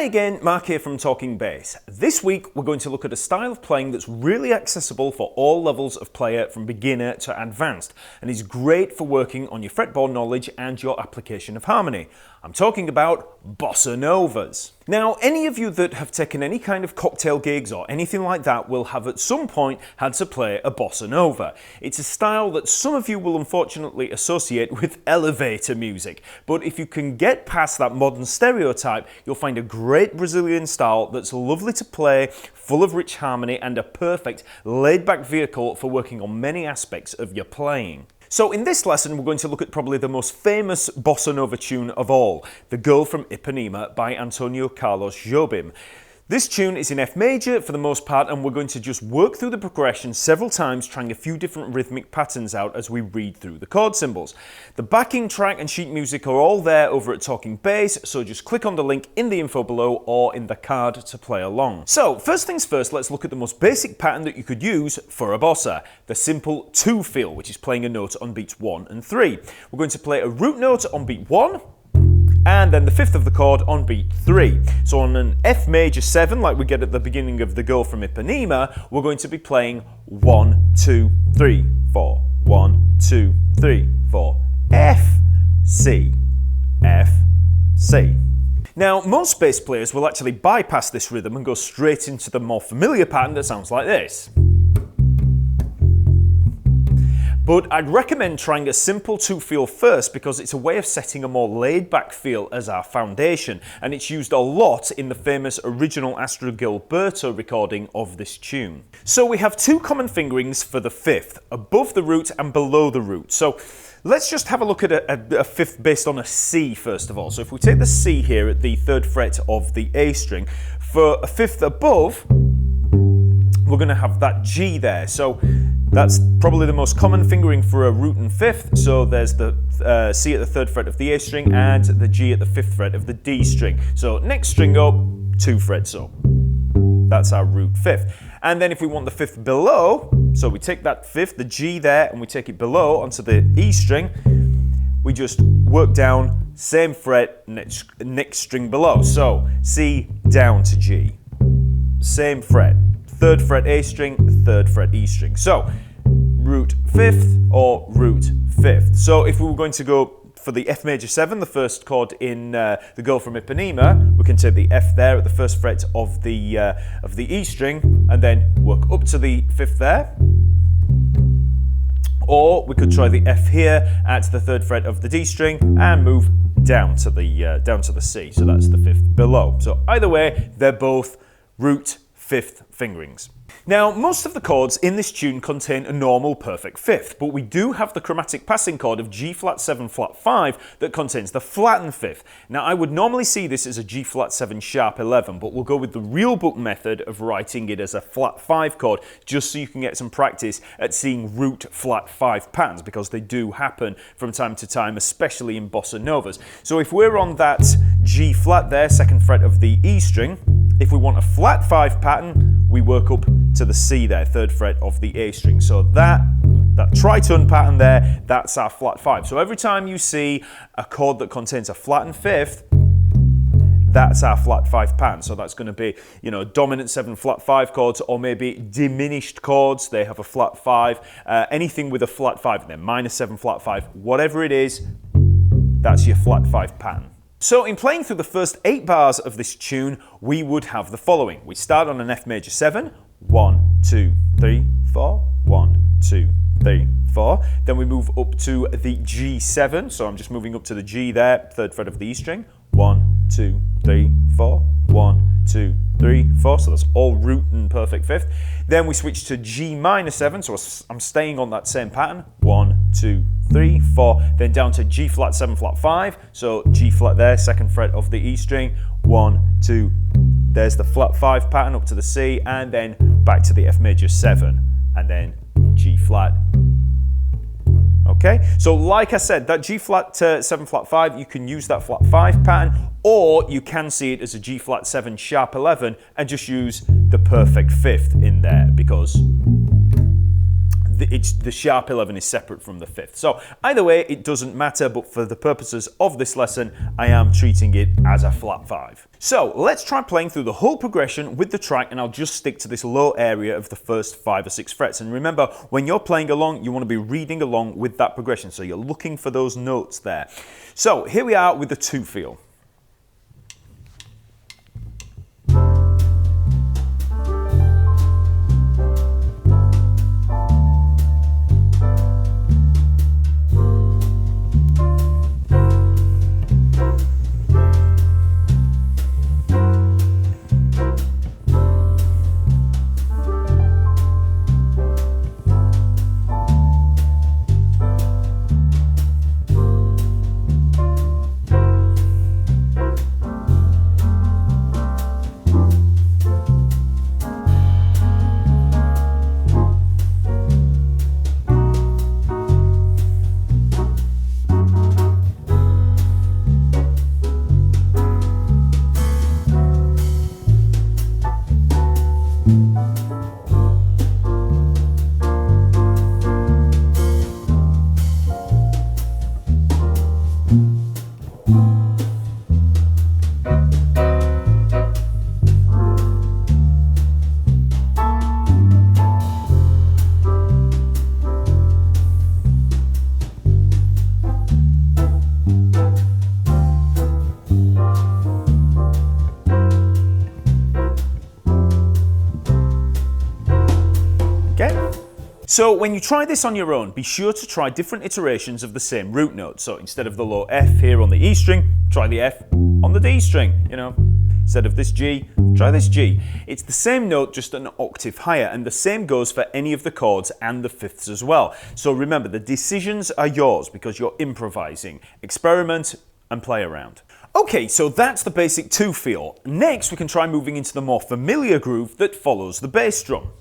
Hi again, Mark here from Talkingbass. This week we're going to look at a style of playing that's really accessible for all levels of player from beginner to advanced and is great for working on your fretboard knowledge and your application of harmony. I'm talking about Bossa Novas. Now, any of you that have taken any kind of cocktail gigs or anything like that will have at some point had to play a Bossa Nova. It's a style that some of you will unfortunately associate with elevator music, but if you can get past that modern stereotype, you'll find a great Brazilian style that's lovely to play, full of rich harmony and a perfect laid-back vehicle for working on many aspects of your playing. So in this lesson, we're going to look at probably the most famous Bossa Nova tune of all, the Girl From Ipanema by Antonio Carlos Jobim. This tune is in F major for the most part, and we're going to just work through the progression several times, trying a few different rhythmic patterns out as we read through the chord symbols. The backing track and sheet music are all there over at Talkingbass, so just click on the link in the info below or in the card to play along. So first things first, let's look at the most basic pattern that you could use for a bossa, the simple 2 feel, which is playing a note on beats 1 and 3. We're going to play a root note on beat 1, and then the 5th of the chord on beat 3. So on an F major 7, like we get at the beginning of the Girl From Ipanema, we're going to be playing 1, 2, 3, 4, 1, 2, 3, 4, F, C, F, C. Now, most bass players will actually bypass this rhythm and go straight into the more familiar pattern that sounds like this. But I'd recommend trying a simple 2 feel first because it's a way of setting a more laid-back feel as our foundation, and it's used a lot in the famous original Astrud Gilberto recording of this tune. So we have 2 common fingerings for the 5th, above the root and below the root. So let's just have a look at a 5th based on a C first of all. So if we take the C here at the 3rd fret of the A string, for a 5th above, we're going to have that G there. So that's probably the most common fingering for a root and 5th. So there's the C at the 3rd fret of the A string and the G at the 5th fret of the D string. So next string up, 2 frets up. That's our root 5th. And then if we want the 5th below, so we take that 5th, the G there, and we take it below onto the E string, we just work down, same fret, next string below. So C down to G, same fret. 3rd fret A string, 3rd fret E string. So root 5th or root 5th. So if we were going to go for the F major 7, the first chord in the Girl From Ipanema, we can take the F there at the 1st fret of the E string and then work up to the 5th there. Or we could try the F here at the 3rd fret of the D string and move down to the C. So that's the 5th below. So either way, they're both root 5th fingerings. Now, most of the chords in this tune contain a normal perfect 5th, but we do have the chromatic passing chord of G flat 7 flat 5 that contains the flattened 5th. Now, I would normally see this as a G flat 7 sharp 11, but we'll go with the real book method of writing it as a flat 5 chord, just so you can get some practice at seeing root flat 5 patterns, because they do happen from time to time, especially in Bossa Novas. So if we're on that G flat there, 2nd fret of the E string, if we want a flat 5 pattern, we work up to the C there, 3rd fret of the A string. So that tritone pattern there, that's our flat 5. So every time you see a chord that contains a flattened 5th, that's our flat 5 pattern. So that's going to be, dominant 7 flat 5 chords, or maybe diminished chords, they have a flat 5. Anything with a flat 5, and then minor 7 flat 5, whatever it is, that's your flat 5 pattern. So in playing through the first 8 bars of this tune, we would have the following. We start on an F major 7, 1, 2, 3, 4, 1, 2, 3, 4. Then we move up to the G7, so I'm just moving up to the G there, 3rd fret of the E string, 1, 2, 3, 4, 1, 2, 3, 4, so that's all root and perfect 5th. Then we switch to G minor 7, so I'm staying on that same pattern, 1, 2, 3, 4, then down to G flat 7 flat 5, so G flat there, 2nd fret of the E string, 1, 2, there's the flat 5 pattern up to the C, and then back to the F major 7, and then G flat. Okay, so like I said, that G flat 7 flat 5, you can use that flat 5 pattern, or you can see it as a G flat 7 sharp 11 and just use the perfect 5th in there, because the sharp 11 is separate from the 5th. So either way, it doesn't matter, but for the purposes of this lesson, I am treating it as a flat 5. So let's try playing through the whole progression with the track, and I'll just stick to this low area of the first 5 or 6 frets. And remember, when you're playing along, you want to be reading along with that progression, so you're looking for those notes there. So here we are with the 2 feel. So when you try this on your own, be sure to try different iterations of the same root note. So instead of the low F here on the E string, try the F on the D string, you know. Instead of this G, try this G. It's the same note, just an octave higher, and the same goes for any of the chords and the fifths as well. So remember, the decisions are yours because you're improvising. Experiment and play around. Okay, so that's the basic 2 feel. Next, we can try moving into the more familiar groove that follows the bass drum.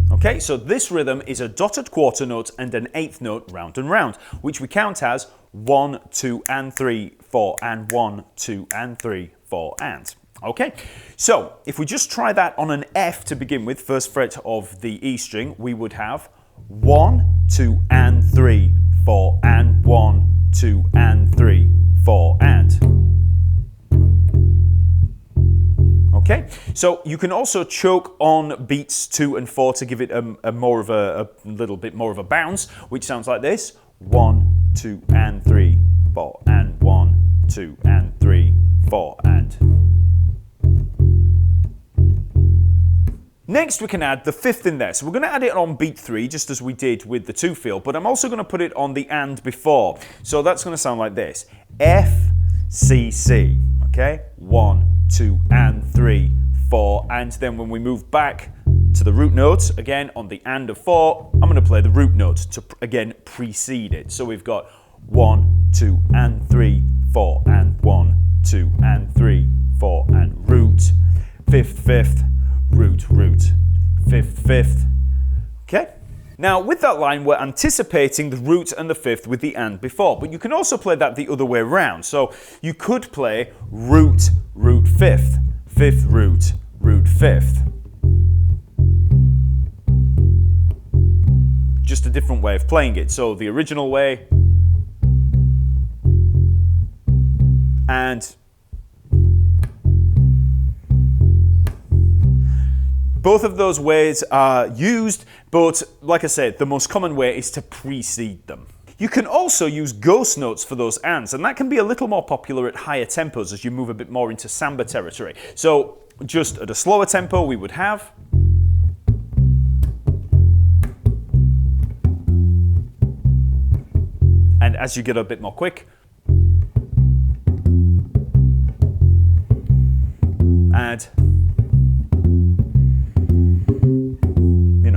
Okay, so this rhythm is a dotted quarter note and an 8th note round and round, which we count as 1, 2, and 3, 4, and 1, 2, and 3, 4, and. Okay, so if we just try that on an F to begin with, first fret of the E string, we would have 1, 2, and 3, 4, and 1, 2, and 3, 4, and. Okay, so you can also choke on beats 2 and 4 to give it a little bit more of a bounce, which sounds like this: 1, 2, and 3, 4, and 1, 2, and 3, 4, and. Next, we can add the 5th in there. So we're going to add it on beat 3, just as we did with the 2 feel, but I'm also going to put it on the and before. So that's going to sound like this: F, C, C. Okay, 1, 2, and 3, 4, and then when we move back to the root note, again on the and of 4, I'm going to play the root note to again precede it. So we've got 1, 2, and 3, 4, and 1, 2, and 3, 4, and root, 5th, 5th, root, root, 5th, 5th. Okay? Now, with that line, we're anticipating the root and the 5th with the and before, but you can also play that the other way around. So you could play root, root, 5th, 5th, root, root, 5th. Just a different way of playing it. So the original way, and both of those ways are used, but like I said, the most common way is to precede them. You can also use ghost notes for those ands, and that can be a little more popular at higher tempos as you move a bit more into samba territory. So just at a slower tempo, we would have. And as you get a bit more quick, and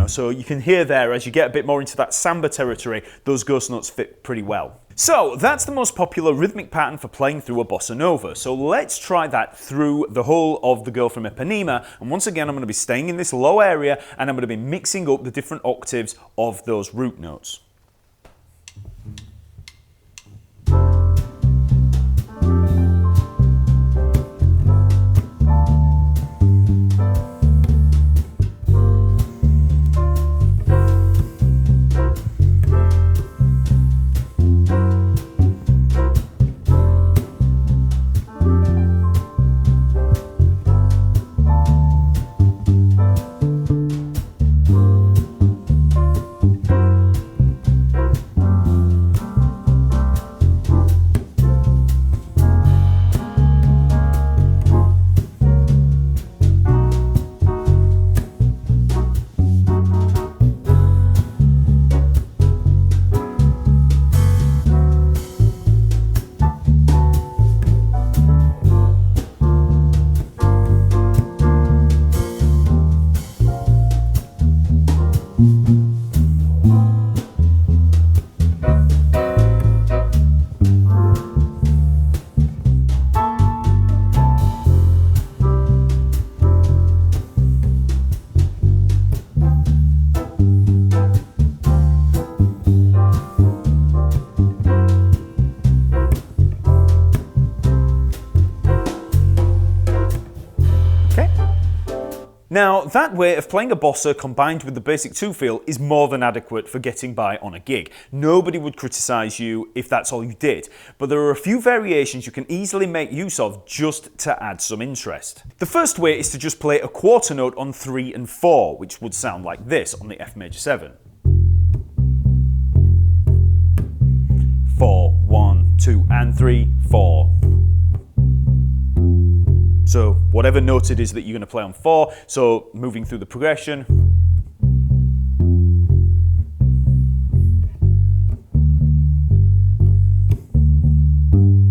so you can hear there, as you get a bit more into that samba territory, those ghost notes fit pretty well. So that's the most popular rhythmic pattern for playing through a bossa nova. So let's try that through the whole of the Girl From Ipanema. And once again, I'm going to be staying in this low area, and I'm going to be mixing up the different octaves of those root notes. Now, that way of playing a bossa combined with the basic 2 feel is more than adequate for getting by on a gig. Nobody would criticize you if that's all you did, but there are a few variations you can easily make use of just to add some interest. The first way is to just play a quarter note on 3 and 4, which would sound like this on the F major 7. 4, 1, 2, and 3, 4. So whatever note it is that you're going to play on 4, so moving through the progression.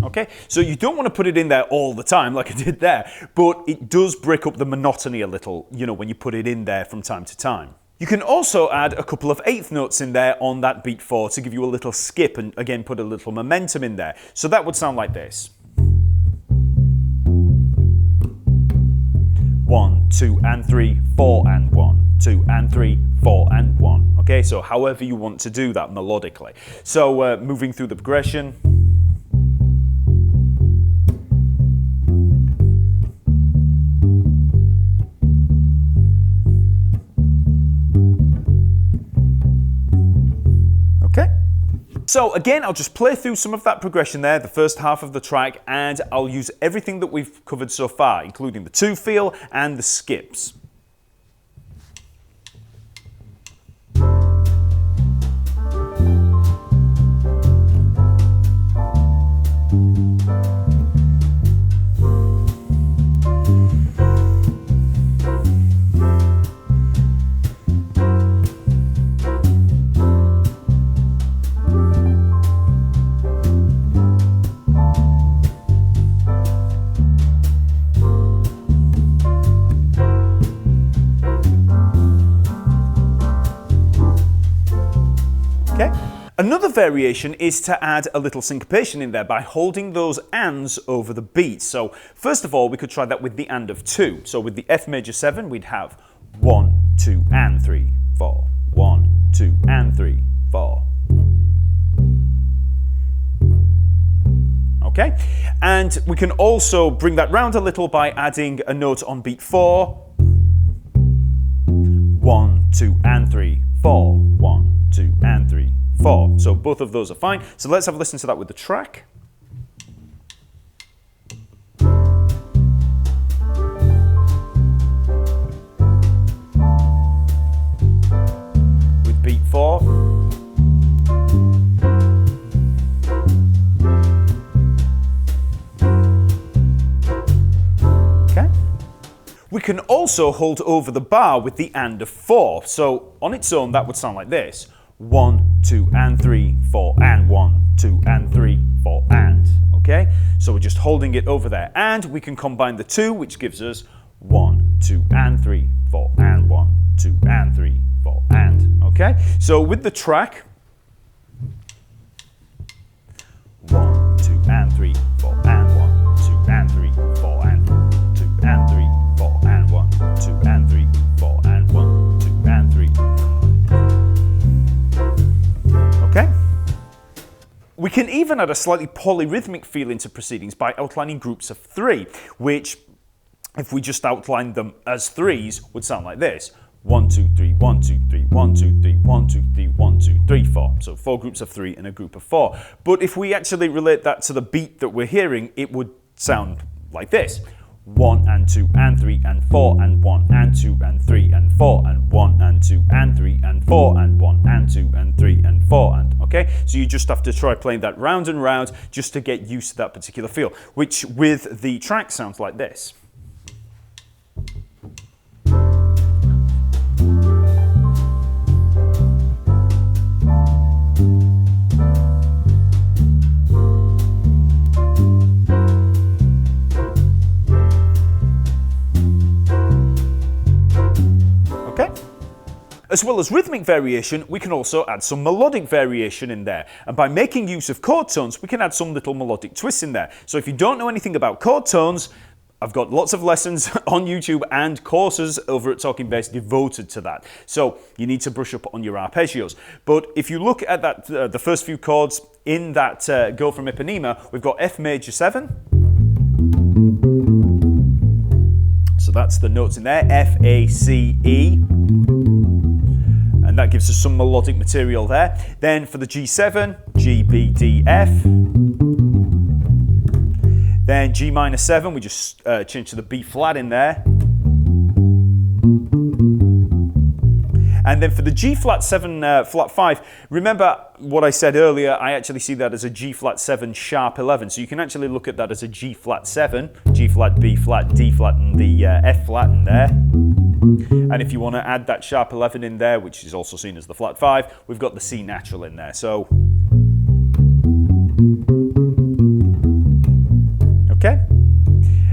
Okay, so you don't want to put it in there all the time like I did there, but it does break up the monotony a little, you know, when you put it in there from time to time. You can also add a couple of 8th notes in there on that beat 4 to give you a little skip and again put a little momentum in there. So that would sound like this. 1, 2, and 3, 4, and 1, 2, and 3, 4, and 1. Okay, so however you want to do that melodically. So moving through the progression. So again, I'll just play through some of that progression there, the first half of the track, and I'll use everything that we've covered so far, including the 2 feel and the skips. Another variation is to add a little syncopation in there by holding those ands over the beat. So first of all, we could try that with the and of 2. So with the F major 7, we'd have 1, 2, and 3, 4, 1, 2, and 3, 4. Okay, and we can also bring that round a little by adding a note on beat 4. 1, 2, and 3, 4, 1, 2, and 3, 4. So both of those are fine. So let's have a listen to that with the track. With beat 4. Okay. We can also hold over the bar with the and of 4. So on its own, that would sound like this. 1, 2, and 3, 4, and 1, 2, and 3, 4, and. Okay? So we're just holding it over there. And we can combine the 2, which gives us 1, 2, and 3, 4, and 1, 2, and 3, 4, and. Okay? So with the track, 1, 2, and 3, 4, and 1, 2, and 3, 4, and 2, and 3, 4, and 1, 2, and 3, 4, and 1, 2, and 3. Okay? We can even add a slightly polyrhythmic feel into proceedings by outlining groups of 3, which, if we just outlined them as 3s, would sound like this. 1, 2, 3, 1, 2, 3, 1, 2, 3, 1, 2, 3, 1, 2, 3, 4. So 4 groups of 3 and a group of 4. But if we actually relate that to the beat that we're hearing, it would sound like this. 1 and 2 and 3 and 4 and 1 and 2 and 3 and 4 and 1 and 2 and 3 and 4 and 1 and 2 and 3 and 4 and. Okay, so you just have to try playing that round and round just to get used to that particular feel, which with the track sounds like this. As well as rhythmic variation, we can also add some melodic variation in there. And by making use of chord tones, we can add some little melodic twists in there. So if you don't know anything about chord tones, I've got lots of lessons on YouTube and courses over at Talkingbass devoted to that. So you need to brush up on your arpeggios. But if you look at that, the first few chords in that Girl From Ipanema, we've got F major 7. So So that's the notes in there, F, A, C, E. And that gives us some melodic material there. Then for the G7, G, B, D, F. Then G minor 7, we just change to the B flat in there. And then for the G flat 7, flat 5, remember what I said earlier, I actually see that as a G flat 7 sharp 11. So you can actually look at that as a G flat 7, G flat, B flat, D flat, and the F flat in there. And if you want to add that sharp 11 in there, which is also seen as the flat 5, we've got the C natural in there. So, okay.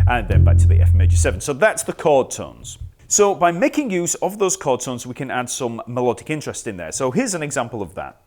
And then back to the F major 7. So that's the chord tones. So by making use of those chord tones, we can add some melodic interest in there. So here's an example of that.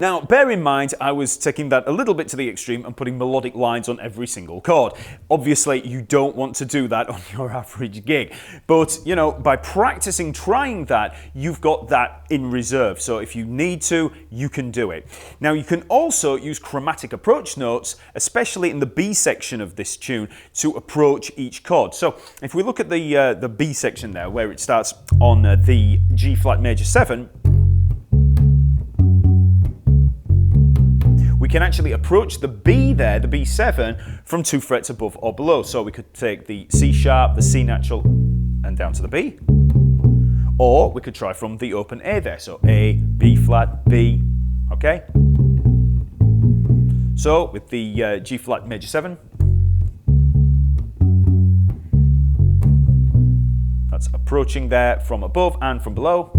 Now, bear in mind, I was taking that a little bit to the extreme and putting melodic lines on every single chord. Obviously, you don't want to do that on your average gig. But, you know, by practicing trying that, you've got that in reserve. So if you need to, you can do it. Now, you can also use chromatic approach notes, especially in the B section of this tune, to approach each chord. So if we look at the B section there, where it starts on the G flat major 7, we can actually approach the B there, the B7, from 2 frets above or below. So we could take the C sharp, the C natural, and down to the B. Or we could try from the open A there. So A, B flat, B, okay? So with the G flat major 7, that's approaching there from above and from below.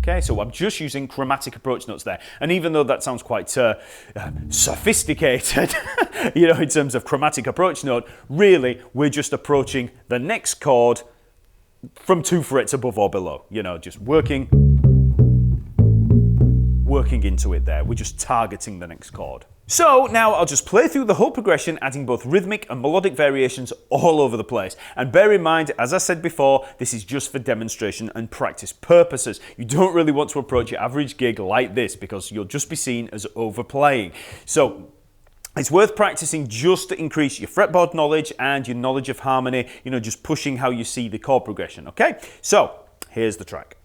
Okay, so I'm just using chromatic approach notes there. And even though that sounds quite sophisticated, you know, in terms of chromatic approach note, really, we're just approaching the next chord from 2 frets above or below. You know, just working into it there. We're just targeting the next chord. So now I'll just play through the whole progression, adding both rhythmic and melodic variations all over the place. And bear in mind, as I said before, this is just for demonstration and practice purposes. You don't really want to approach your average gig like this because you'll just be seen as overplaying. So it's worth practicing just to increase your fretboard knowledge and your knowledge of harmony, you know, just pushing how you see the chord progression, okay? So here's the track.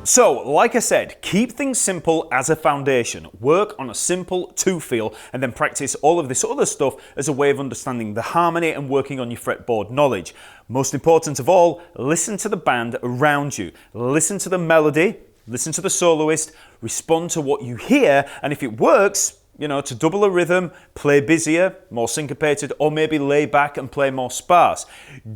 So, like I said, keep things simple as a foundation. Work on a simple 2 feel and then practice all of this other stuff as a way of understanding the harmony and working on your fretboard knowledge. Most important of all, listen to the band around you. Listen to the melody, listen to the soloist, respond to what you hear, and if it works, You know, to double a rhythm, play busier, more syncopated, or maybe lay back and play more sparse.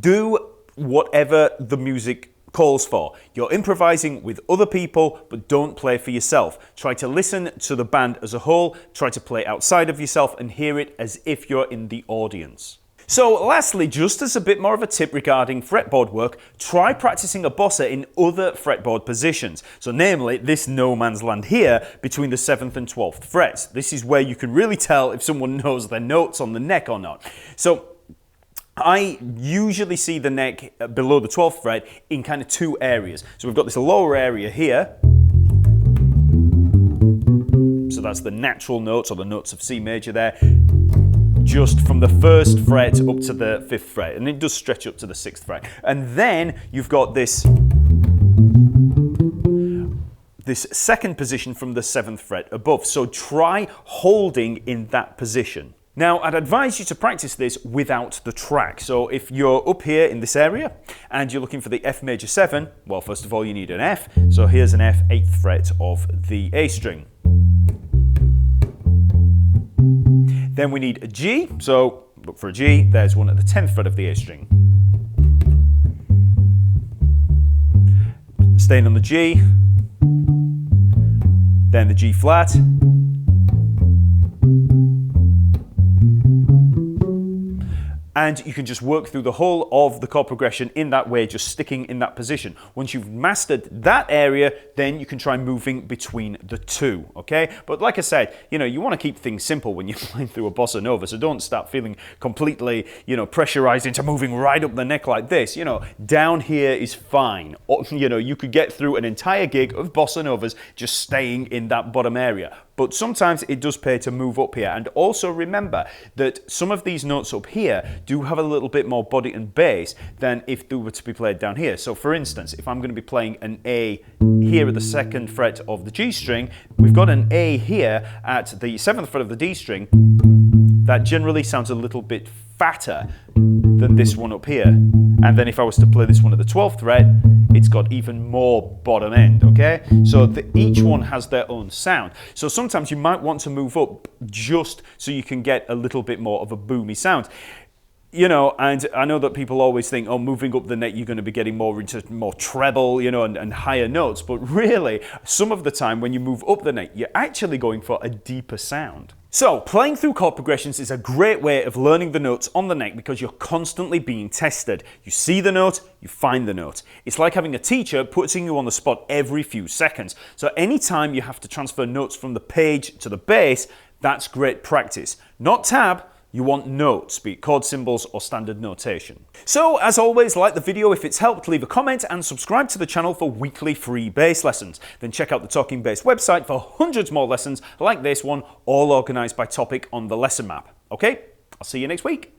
Do whatever the music calls for. You're improvising with other people, but don't play for yourself. Try to listen to the band as a whole, try to play outside of yourself and hear it as if you're in the audience. So lastly, just as a bit more of a tip regarding fretboard work, try practicing a bossa in other fretboard positions. So namely, this no man's land here between the 7th and 12th frets. This is where you can really tell if someone knows their notes on the neck or not. So I usually see the neck below the 12th fret in kind of two areas. So we've got this lower area here. So that's the natural notes, or the notes of C major there, just from the 1st fret up to the 5th fret, and it does stretch up to the 6th fret. And then you've got this second position from the 7th fret above. So try holding in that position. Now, I'd advise you to practice this without the track. So if you're up here in this area and you're looking for the F major 7, well, first of all, you need an F. So here's an F, 8th fret of the A string. Then we need a G, so look for a G, there's one at the 10th fret of the A string. Staying on the G, then the G flat, and you can just work through the whole of the chord progression in that way, just sticking in that position. Once you've mastered that area, then you can try moving between the two, okay? But like I said, you know, you want to keep things simple when you're playing through a bossa nova, so don't start feeling completely, you know, pressurized into moving right up the neck like this. You know, down here is fine. Or, you know, you could get through an entire gig of bossa novas just staying in that bottom area. But sometimes it does pay to move up here. And also remember that some of these notes up here do have a little bit more body and bass than if they were to be played down here. So for instance, if I'm going to be playing an A here at the 2nd fret of the G string, we've got an A here at the 7th fret of the D string. That generally sounds a little bit fatter than this one up here. And then if I was to play this one at the 12th fret, it's got even more bottom end, okay? So each one has their own sound. So sometimes you might want to move up just so you can get a little bit more of a boomy sound. You know, and I know that people always think, oh, moving up the neck, you're going to be getting more into more treble, you know, and higher notes. But really, some of the time when you move up the neck, you're actually going for a deeper sound. So, playing through chord progressions is a great way of learning the notes on the neck because you're constantly being tested. You see the note, you find the note. It's like having a teacher putting you on the spot every few seconds. So anytime you have to transfer notes from the page to the bass, that's great practice. Not tab. You want notes, be it chord symbols or standard notation. So, as always, like the video if it's helped, leave a comment and subscribe to the channel for weekly free bass lessons. Then check out the Talkingbass website for hundreds more lessons like this one, all organised by topic on the lesson map. Okay, I'll see you next week.